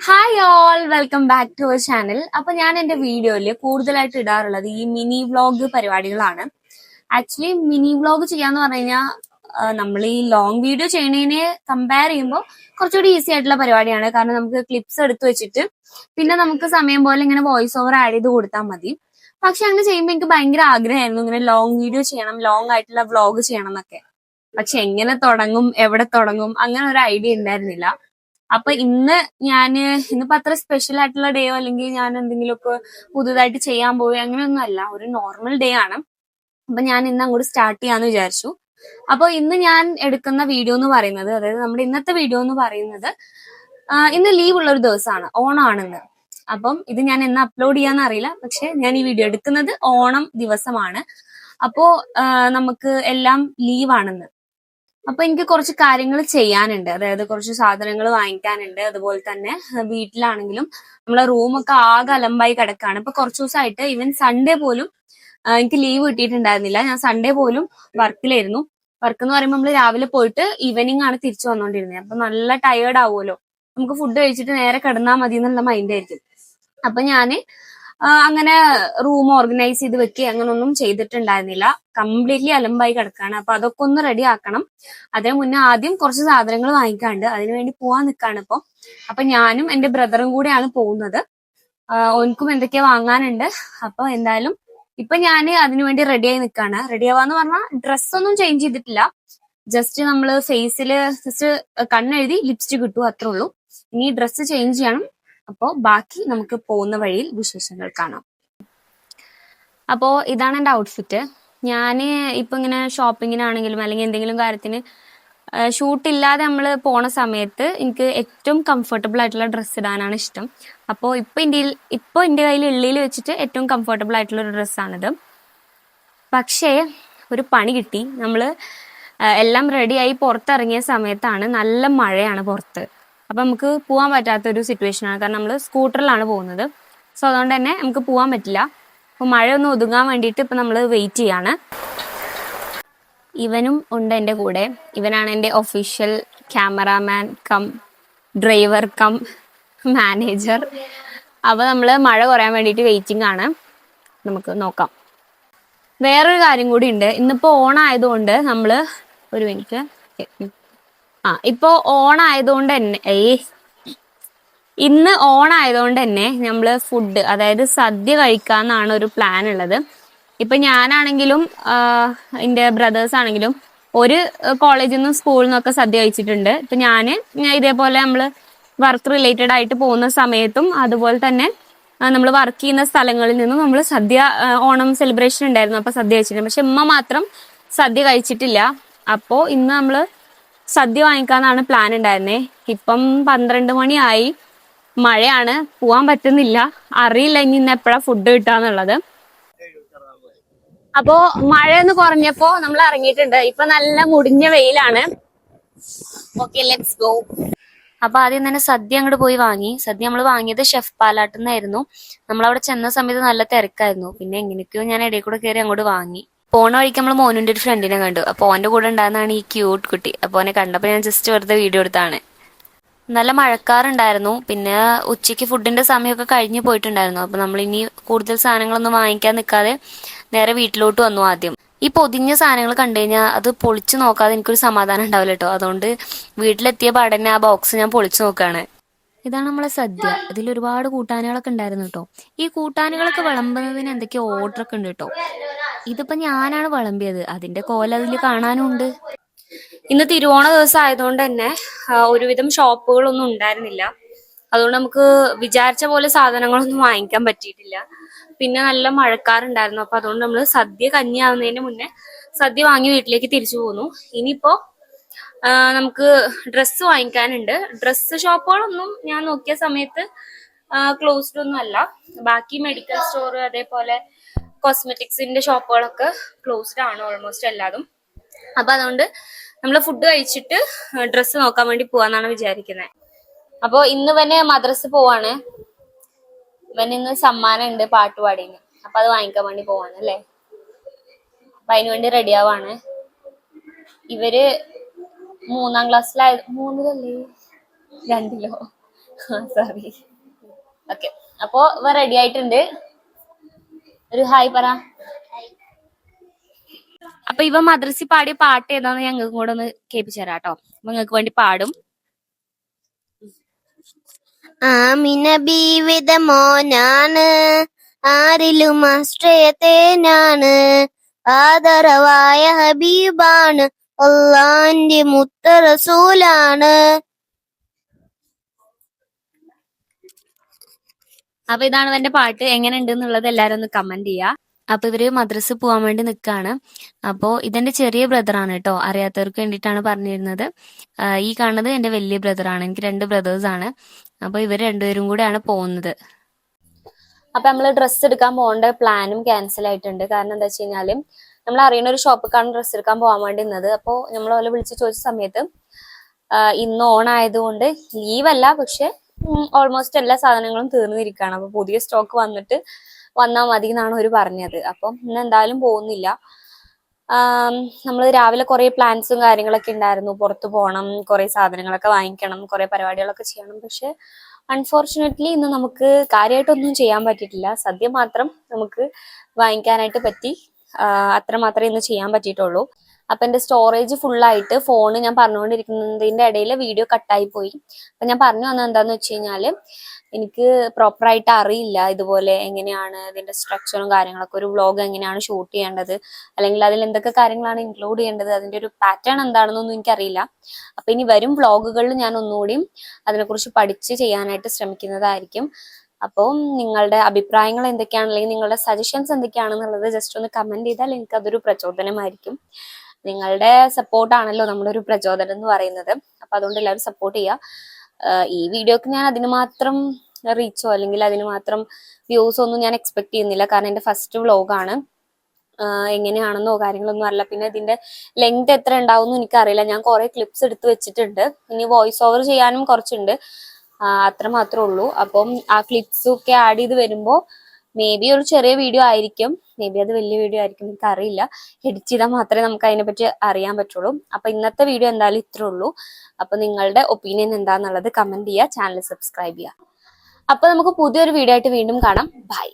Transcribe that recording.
Hi all, welcome back to our channel. അപ്പൊ ഞാൻ എന്റെ വീഡിയോയിൽ കൂടുതലായിട്ട് ഇടാറുള്ളത് ഈ മിനി വ്ളോഗ് പരിപാടികളാണ്. ആക്ച്വലി മിനി വ്ളോഗ് ചെയ്യാന്ന് പറഞ്ഞു കഴിഞ്ഞാൽ നമ്മൾ ഈ ലോങ് വീഡിയോ ചെയ്യണതിനെ കമ്പയർ ചെയ്യുമ്പോൾ കുറച്ചുകൂടി ഈസി ആയിട്ടുള്ള പരിപാടിയാണ്. കാരണം നമുക്ക് ക്ലിപ്സ് എടുത്തു വെച്ചിട്ട് പിന്നെ നമുക്ക് സമയം പോലെ ഇങ്ങനെ വോയിസ് ഓവർ ആഡ് ചെയ്ത് കൊടുത്താൽ മതി. പക്ഷെ അങ്ങനെ ചെയ്യുമ്പോൾ എനിക്ക് ഭയങ്കര ആഗ്രഹമായിരുന്നു ഇങ്ങനെ ലോങ് വീഡിയോ ചെയ്യണം, ലോങ് ആയിട്ടുള്ള വ്ളോഗ് ചെയ്യണം എന്നൊക്കെ. പക്ഷെ എങ്ങനെ തുടങ്ങും, എവിടെ തുടങ്ങും, അങ്ങനെ ഒരു ഐഡിയ ഉണ്ടായിരുന്നില്ല. അപ്പൊ ഇന്നിപ്പോ അത്ര സ്പെഷ്യൽ ആയിട്ടുള്ള ഡേയോ അല്ലെങ്കിൽ ഞാൻ എന്തെങ്കിലുമൊക്കെ പുതുതായിട്ട് ചെയ്യാൻ പോവുക അങ്ങനെയൊന്നും അല്ല, ഒരു നോർമൽ ഡേ ആണ്. അപ്പൊ ഞാൻ ഇന്ന് അങ്ങോട്ട് സ്റ്റാർട്ട് ചെയ്യാന്ന് വിചാരിച്ചു. അപ്പൊ ഇന്ന് ഞാൻ എടുക്കുന്ന വീഡിയോ എന്ന് പറയുന്നത്, അതായത് നമ്മുടെ ഇന്നത്തെ വീഡിയോ എന്ന് പറയുന്നത്, ഇന്ന് ലീവ് ഉള്ള ഒരു ദിവസമാണ്, ഓണമാണെന്ന്. അപ്പം ഇത് ഞാൻ എന്ന് അപ്ലോഡ് ചെയ്യാന്ന് അറിയില്ല, പക്ഷെ ഞാൻ ഈ വീഡിയോ എടുക്കുന്നത് ഓണം ദിവസമാണ്. അപ്പോ നമുക്ക് എല്ലാം ലീവാണെന്ന്. അപ്പൊ എനിക്ക് കുറച്ച് കാര്യങ്ങൾ ചെയ്യാനുണ്ട്, അതായത് കുറച്ച് സാധനങ്ങൾ വാങ്ങിക്കാനുണ്ട്. അതുപോലെ തന്നെ വീട്ടിലാണെങ്കിലും നമ്മളെ റൂമൊക്കെ ആകെ അലമ്പായി കിടക്കാണ്. ഇപ്പൊ കുറച്ച് ദിവസമായിട്ട് ഈവൻ സൺഡേ പോലും എനിക്ക് ലീവ് കിട്ടിയിട്ടുണ്ടായിരുന്നില്ല. ഞാൻ സൺഡേ പോലും വർക്കിലായിരുന്നു. വർക്ക് എന്ന് പറയുമ്പോൾ നമ്മൾ രാവിലെ പോയിട്ട് ഈവനിങ് ആണ് തിരിച്ചു വന്നോണ്ടിരുന്നത്. അപ്പൊ നല്ല ടയേർഡ് ആവുമല്ലോ, നമുക്ക് ഫുഡ് കഴിച്ചിട്ട് നേരെ കിടന്നാൽ മതി എന്നുള്ള മൈൻഡ് ആയിരിക്കും. അപ്പൊ ഞാന് അങ്ങനെ റൂം ഓർഗനൈസ് ചെയ്ത് വെക്കുക അങ്ങനൊന്നും ചെയ്തിട്ടുണ്ടായിരുന്നില്ല. കംപ്ലീറ്റ്ലി അലമ്പായി കിടക്കാണ്. അപ്പൊ അതൊക്കെ ഒന്ന് റെഡി ആക്കണം. അതിന് മുന്നേ ആദ്യം കുറച്ച് സാധനങ്ങൾ വാങ്ങിക്കാണ്ട് അതിനുവേണ്ടി പോവാൻ നിൽക്കാണ് ഇപ്പൊ. അപ്പൊ ഞാനും എന്റെ ബ്രദറും കൂടെയാണ് പോകുന്നത്. ഓൻക്കും എന്തൊക്കെയാ വാങ്ങാനുണ്ട്. അപ്പൊ എന്തായാലും ഇപ്പൊ ഞാൻ അതിനുവേണ്ടി റെഡിയായി നിൽക്കാണ്. റെഡി ആവാന്ന് പറഞ്ഞാൽ ഡ്രസ്സൊന്നും ചേഞ്ച് ചെയ്തിട്ടില്ല. ജസ്റ്റ് നമ്മള് ഫേസില് ജസ്റ്റ് കണ്ണെഴുതി ലിപ്സ്റ്റിക് ഇട്ടു, അത്രേ ഉള്ളൂ. ഇനി ഡ്രസ്സ് ചേഞ്ച് ചെയ്യണം. അപ്പോ ബാക്കി നമുക്ക് പോകുന്ന വഴിയിൽ വിശേഷങ്ങൾ കാണാം. അപ്പോ ഇതാണ് എന്റെ ഔട്ട്ഫിറ്റ്. ഞാന് ഇപ്പൊ ഇങ്ങനെ ഷോപ്പിങ്ങിനാണെങ്കിലും അല്ലെങ്കിൽ എന്തെങ്കിലും കാര്യത്തിന് ഷൂട്ട് ഇല്ലാതെ നമ്മൾ പോണ സമയത്ത് എനിക്ക് ഏറ്റവും കംഫർട്ടബിൾ ആയിട്ടുള്ള ഡ്രസ്സ് ഇടാനാണ് ഇഷ്ടം. അപ്പോൾ ഇപ്പൊ എന്റെ കയ്യിൽ ഉള്ളിൽ വെച്ചിട്ട് ഏറ്റവും കംഫർട്ടബിൾ ആയിട്ടുള്ള ഒരു ഡ്രസ്സാണിത്. പക്ഷേ ഒരു പണി കിട്ടി. നമ്മള് എല്ലാം റെഡിയായി പുറത്തിറങ്ങിയ സമയത്താണ് നല്ല മഴയാണ് പുറത്ത്. അപ്പൊ നമുക്ക് പോകാൻ പറ്റാത്തൊരു സിറ്റുവേഷൻ ആണ്. കാരണം നമ്മൾ സ്കൂട്ടറിലാണ് പോകുന്നത്. സോ അതുകൊണ്ട് തന്നെ നമുക്ക് പോകാൻ പറ്റില്ല. അപ്പൊ മഴ ഒന്ന് ഒതുങ്ങാൻ വേണ്ടിയിട്ട് ഇപ്പൊ നമ്മൾ വെയിറ്റ് ചെയ്യാണ്. ഇവനും ഉണ്ട് എൻ്റെ കൂടെ. ഇവനാണ് എൻ്റെ official cameraman cum driver cum manager. അപ്പൊ നമ്മൾ മഴ കുറയാൻ വേണ്ടിയിട്ട് വെയിറ്റിംഗ് ആണ്. നമുക്ക് നോക്കാം. വേറൊരു കാര്യം കൂടി ഉണ്ട്. ഇന്നിപ്പോ ഓണായതുകൊണ്ട് നമ്മള് ഒരു മിനിറ്റ്. ഇപ്പൊ ഓണായതുകൊണ്ട് തന്നെ ഇന്ന് ഓണായതുകൊണ്ട് തന്നെ നമ്മള് ഫുഡ്, അതായത് സദ്യ കഴിക്കാന്നാണ് ഒരു പ്ലാൻ ഉള്ളത്. ഇപ്പൊ ഞാനാണെങ്കിലും എന്റെ ബ്രദേഴ്സ് ആണെങ്കിലും ഒരു കോളേജിൽ നിന്നും സ്കൂളിൽ നിന്നൊക്കെ സദ്യ കഴിച്ചിട്ടുണ്ട്. ഇപ്പൊ ഇതേപോലെ നമ്മള് വർക്ക് റിലേറ്റഡ് ആയിട്ട് പോകുന്ന സമയത്തും അതുപോലെ തന്നെ നമ്മൾ വർക്ക് ചെയ്യുന്ന സ്ഥലങ്ങളിൽ നിന്നും നമ്മൾ സദ്യ, ഓണം സെലിബ്രേഷൻ ഉണ്ടായിരുന്നു, അപ്പൊ സദ്യ കഴിച്ചിട്ടുണ്ട്. പക്ഷെ ഉമ്മ മാത്രം സദ്യ കഴിച്ചിട്ടില്ല. അപ്പോ ഇന്ന് നമ്മള് സദ്യ വാങ്ങിക്കാന്നാണ് പ്ലാൻ ഉണ്ടായിരുന്നേ. ഇപ്പം 12 മണിയായി, മഴയാണ്, പോവാൻ പറ്റുന്നില്ല. അറിയില്ല ഇന്ന് എപ്പോഴാ ഫുഡ് കിട്ടാന്നുള്ളത്. അപ്പോ മഴയൊന്ന് കുറഞ്ഞപ്പോ നമ്മൾ ഇറങ്ങിയിട്ടുണ്ട്. ഇപ്പൊ നല്ല മുടിഞ്ഞ വെയിലാണ്. Okay, let's go. അപ്പൊ ആദ്യം തന്നെ സദ്യ അങ്ങോട്ട് പോയി വാങ്ങി. സദ്യ നമ്മൾ വാങ്ങിയത് ഷെഫ് പാലാട്ടുന്നായിരുന്നു. നമ്മളവിടെ ചെന്ന സമയത്ത് നല്ല തിരക്കായിരുന്നു. പിന്നെ എങ്ങനെയൊക്കെയോ ഞാൻ ഇടയിൽ കൂടെ കയറി അങ്ങോട്ട് വാങ്ങി. പോണ വഴിക്ക് നമ്മൾ മോനുന്റെ ഒരു ഫ്രണ്ടിനെ കണ്ടു. അപ്പൊ ഓന്റെ കൂടെ ഉണ്ടാകുന്നതാണ് ഈ ക്യൂട്ട് കുട്ടി. അപ്പൊ ഓനെ കണ്ടപ്പോ ഞാൻ ജസ്റ്റ് വെറുതെ വീഡിയോ എടുത്താണ്. നല്ല മഴക്കാറുണ്ടായിരുന്നു. പിന്നെ ഉച്ചയ്ക്ക് ഫുഡിന്റെ സമയമൊക്കെ കഴിഞ്ഞു പോയിട്ടുണ്ടായിരുന്നു. അപ്പൊ നമ്മൾ ഇനി കൂടുതൽ സാധനങ്ങളൊന്നും വാങ്ങിക്കാൻ നിൽക്കാതെ നേരെ വീട്ടിലോട്ട് വന്നു. ആദ്യം ഈ പൊതിഞ്ഞ സാധനങ്ങൾ കണ്ടു കഴിഞ്ഞാൽ അത് പൊളിച്ചു നോക്കാതെ എനിക്കൊരു സമാധാനം ഉണ്ടാവില്ല കേട്ടോ. അതുകൊണ്ട് വീട്ടിലെത്തിയ പാടന്നെ ആ ബോക്സ് ഞാൻ പൊളിച്ചു നോക്കാണ്. ഇതാണ് നമ്മളെ സദ്യ. ഇതിൽ ഒരുപാട് കൂട്ടാനുകളൊക്കെ ഉണ്ടായിരുന്നു കേട്ടോ. ഈ കൂട്ടാനുകളൊക്കെ വിളമ്പുന്നതിന് എന്തൊക്കെയോ ഓർഡർ ഒക്കെ ഉണ്ട് കേട്ടോ. ഇതിപ്പോ ഞാനാണ് വിളമ്പിയത്, അതിന്റെ കോല അതിൽ കാണാനും ഉണ്ട്. ഇന്ന് തിരുവോണ ദിവസം ആയതുകൊണ്ട് തന്നെ ഒരുവിധം ഷോപ്പുകളൊന്നും ഉണ്ടായിരുന്നില്ല. അതുകൊണ്ട് നമുക്ക് വിചാരിച്ച പോലെ സാധനങ്ങളൊന്നും വാങ്ങിക്കാൻ പറ്റിയിട്ടില്ല. പിന്നെ നല്ല മഴക്കാറുണ്ടായിരുന്നു. അപ്പൊ അതുകൊണ്ട് നമ്മൾ സദ്യ കഞ്ഞിയാവുന്നതിന് മുന്നേ സദ്യ വാങ്ങി വീട്ടിലേക്ക് തിരിച്ചു പോന്നു. ഇനിയിപ്പോ നമുക്ക് ഡ്രസ്സ് വാങ്ങിക്കാനുണ്ട്. ഡ്രസ്സ് ഷോപ്പുകളൊന്നും ഞാൻ നോക്കിയ സമയത്ത് ക്ലോസ്ഡ് ഒന്നും അല്ല. ബാക്കി മെഡിക്കൽ സ്റ്റോർ അതേപോലെ കോസ്മെറ്റിക്സിന്റെ ഷോപ്പുകളൊക്കെ ക്ലോസ്ഡ് ആണ് ഓൾമോസ്റ്റ് എല്ലാതും. അപ്പൊ അതുകൊണ്ട് നമ്മൾ ഫുഡ് കഴിച്ചിട്ട് ഡ്രസ്സ് നോക്കാൻ വേണ്ടി പോവാന്നാണ് വിചാരിക്കുന്നത്. അപ്പൊ ഇന്ന് ഇവന് മദ്രസ പോവാണ്. ഇവനിന്ന് സമ്മാനം ഉണ്ട് പാട്ടുപാടിന്. അപ്പൊ അത് വാങ്ങിക്കാൻ വേണ്ടി പോവാണ് അല്ലേ. അപ്പൊ അതിനു വേണ്ടി റെഡി ആവാണ്. ഇവര് 3-ാം ക്ലാസ്സിലായ 3-ലല്ലേ 2-ലോ സോറി. ഓക്കെ, അപ്പോ ഇവ റെഡി ആയിട്ടുണ്ട്. ഒരു ഹായ് പറ. അപ്പൊ ഇവ മദ്രസി പാടിയ പാട്ട് ഏതാന്ന് ഞങ്ങൾക്ക് കൂടെ ഒന്ന് കേൾപ്പിച്ചു തരാം കേട്ടോ. അപ്പൊ നിങ്ങൾക്ക് വേണ്ടി പാടും. ആമിന ബീവിത മോനാണ്, ആരിലും ആശ്രയത്തേനാണ്, ആദരവായ ഹബീബാണ്, അള്ളാന്റെ മുത്ത റസൂലാണ്. അപ്പൊ ഇതാണ് എന്റെ പാട്ട്. എങ്ങനെ ഉണ്ട് എന്നുള്ളത് എല്ലാരും ഒന്ന് കമന്റ് ചെയ്യാ. അപ്പൊ ഇവര് മദ്രസ പോവാൻ വേണ്ടി നിൽക്കാണ്. അപ്പോ ഇതെന്റെ ചെറിയ ബ്രദറാണ് കേട്ടോ, അറിയാത്തവർക്ക് വേണ്ടിയിട്ടാണ് പറഞ്ഞിരുന്നത്. ഈ കാണുന്നത് എന്റെ വലിയ ബ്രദറാണ്. എനിക്ക് 2 ബ്രദേഴ്സ് ആണ്. അപ്പൊ ഇവർ രണ്ടുപേരും കൂടെയാണ് പോകുന്നത്. അപ്പൊ നമ്മള് ഡ്രസ്സ് എടുക്കാൻ പോകേണ്ട പ്ലാനും ക്യാൻസൽ ആയിട്ടുണ്ട്. കാരണം എന്താ വെച്ച് കഴിഞ്ഞാല് നമ്മൾ അറിയുന്ന ഒരു ഷോപ്പിലേക്കാണ് ഡ്രസ്സ് എടുക്കാൻ പോകാൻ വേണ്ടി നിന്നത്. അപ്പോൾ നമ്മൾ ഓലെ വിളിച്ച് ചോദിച്ച സമയത്ത് ഇന്ന് ഓൺ ആയതുകൊണ്ട് ലീവല്ല, പക്ഷെ ഓൾമോസ്റ്റ് എല്ലാ സാധനങ്ങളും തീർന്നിരിക്കുകയാണ്. അപ്പൊ പുതിയ സ്റ്റോക്ക് വന്നാൽ മതി എന്നാണ് അവർ പറഞ്ഞത്. അപ്പം ഇന്ന് എന്തായാലും പോകുന്നില്ല. നമ്മൾ രാവിലെ കുറെ പ്ലാൻസും കാര്യങ്ങളൊക്കെ ഉണ്ടായിരുന്നു. പുറത്തു പോകണം, കുറെ സാധനങ്ങളൊക്കെ വാങ്ങിക്കണം, കുറെ പരിപാടികളൊക്കെ ചെയ്യണം. പക്ഷെ അൺഫോർച്ചുനേറ്റ്ലി ഇന്ന് നമുക്ക് കാര്യമായിട്ടൊന്നും ചെയ്യാൻ പറ്റിയിട്ടില്ല. സദ്യ മാത്രം നമുക്ക് വാങ്ങിക്കാനായിട്ട് പറ്റി. അത്രമാത്രമേ ഇന്ന് ചെയ്യാൻ പറ്റിയിട്ടുള്ളൂ. അപ്പൊ എന്റെ സ്റ്റോറേജ് ഫുള്ളായിട്ട് ഫോണ് ഞാൻ പറഞ്ഞുകൊണ്ടിരിക്കുന്നതിന്റെ ഇടയിൽ വീഡിയോ കട്ടായി പോയി. അപ്പൊ ഞാൻ പറഞ്ഞു വന്നത് എന്താന്ന് വെച്ച് കഴിഞ്ഞാല് എനിക്ക് പ്രോപ്പറായിട്ട് അറിയില്ല ഇതുപോലെ എങ്ങനെയാണ് ഇതിന്റെ സ്ട്രക്ചറും കാര്യങ്ങളൊക്കെ, ഒരു വ്ളോഗ് എങ്ങനെയാണ് ഷൂട്ട് ചെയ്യേണ്ടത്, അല്ലെങ്കിൽ അതിൽ എന്തൊക്കെ കാര്യങ്ങളാണ് ഇൻക്ലൂഡ് ചെയ്യേണ്ടത്, അതിന്റെ ഒരു പാറ്റേൺ എന്താണെന്നൊന്നും എനിക്കറിയില്ല. അപ്പൊ ഇനി വരും വ്ളോഗുകളിൽ ഞാൻ ഒന്നുകൂടിയും അതിനെക്കുറിച്ച് പഠിച്ച് ചെയ്യാനായിട്ട് ശ്രമിക്കുന്നതായിരിക്കും. അപ്പോൾ നിങ്ങളുടെ അഭിപ്രായങ്ങൾ എന്തൊക്കെയാണ്, അല്ലെങ്കിൽ നിങ്ങളുടെ സജഷൻസ് എന്തൊക്കെയാണെന്നുള്ളത് ജസ്റ്റ് ഒന്ന് കമന്റ് ചെയ്താൽ എനിക്ക് അതൊരു പ്രചോദനമായിരിക്കും. നിങ്ങളുടെ സപ്പോർട്ടാണല്ലോ നമ്മുടെ ഒരു പ്രചോദനം എന്ന് പറയുന്നത്. അപ്പൊ അതുകൊണ്ട് എല്ലാവരും സപ്പോർട്ട് ചെയ്യുക. ഈ വീഡിയോക്ക് ഞാൻ അതിന് മാത്രം റീച്ചോ അല്ലെങ്കിൽ അതിന് മാത്രം വ്യൂസോ ഒന്നും ഞാൻ എക്സ്പെക്ട് ചെയ്യുന്നില്ല. കാരണം എന്റെ ഫസ്റ്റ് വ്ലോഗാണ്. എങ്ങനെയാണെന്നോ കാര്യങ്ങളൊന്നും അറിയില്ല. പിന്നെ ഇതിന്റെ ലെങ്ത് എത്ര ഉണ്ടാവും എന്ന് എനിക്കറിയില്ല. ഞാൻ കുറെ ക്ലിപ്സ് എടുത്ത് വെച്ചിട്ടുണ്ട്. ഇനി വോയിസ് ഓവർ ചെയ്യാനും കുറച്ചുണ്ട്. അത്ര മാത്രമേ ഉള്ളൂ. അപ്പം ആ ക്ലിപ്സും ഒക്കെ ആഡ് ചെയ്ത് വരുമ്പോൾ മേ ബി ഒരു ചെറിയ വീഡിയോ ആയിരിക്കും, മേ ബി അത് വലിയ വീഡിയോ ആയിരിക്കും, എനിക്ക് അറിയില്ല. എഡിറ്റ് ചെയ്താൽ മാത്രമേ നമുക്ക് അതിനെപ്പറ്റി അറിയാൻ പറ്റുള്ളൂ. അപ്പൊ ഇന്നത്തെ വീഡിയോ എന്തായാലും ഇത്രേ ഉള്ളൂ. അപ്പൊ നിങ്ങളുടെ ഒപ്പീനിയൻ എന്താന്നുള്ളത് കമന്റ് ചെയ്യുക, ചാനൽ സബ്സ്ക്രൈബ് ചെയ്യുക. അപ്പൊ നമുക്ക് പുതിയൊരു വീഡിയോ ആയിട്ട് വീണ്ടും കാണാം. ബൈ.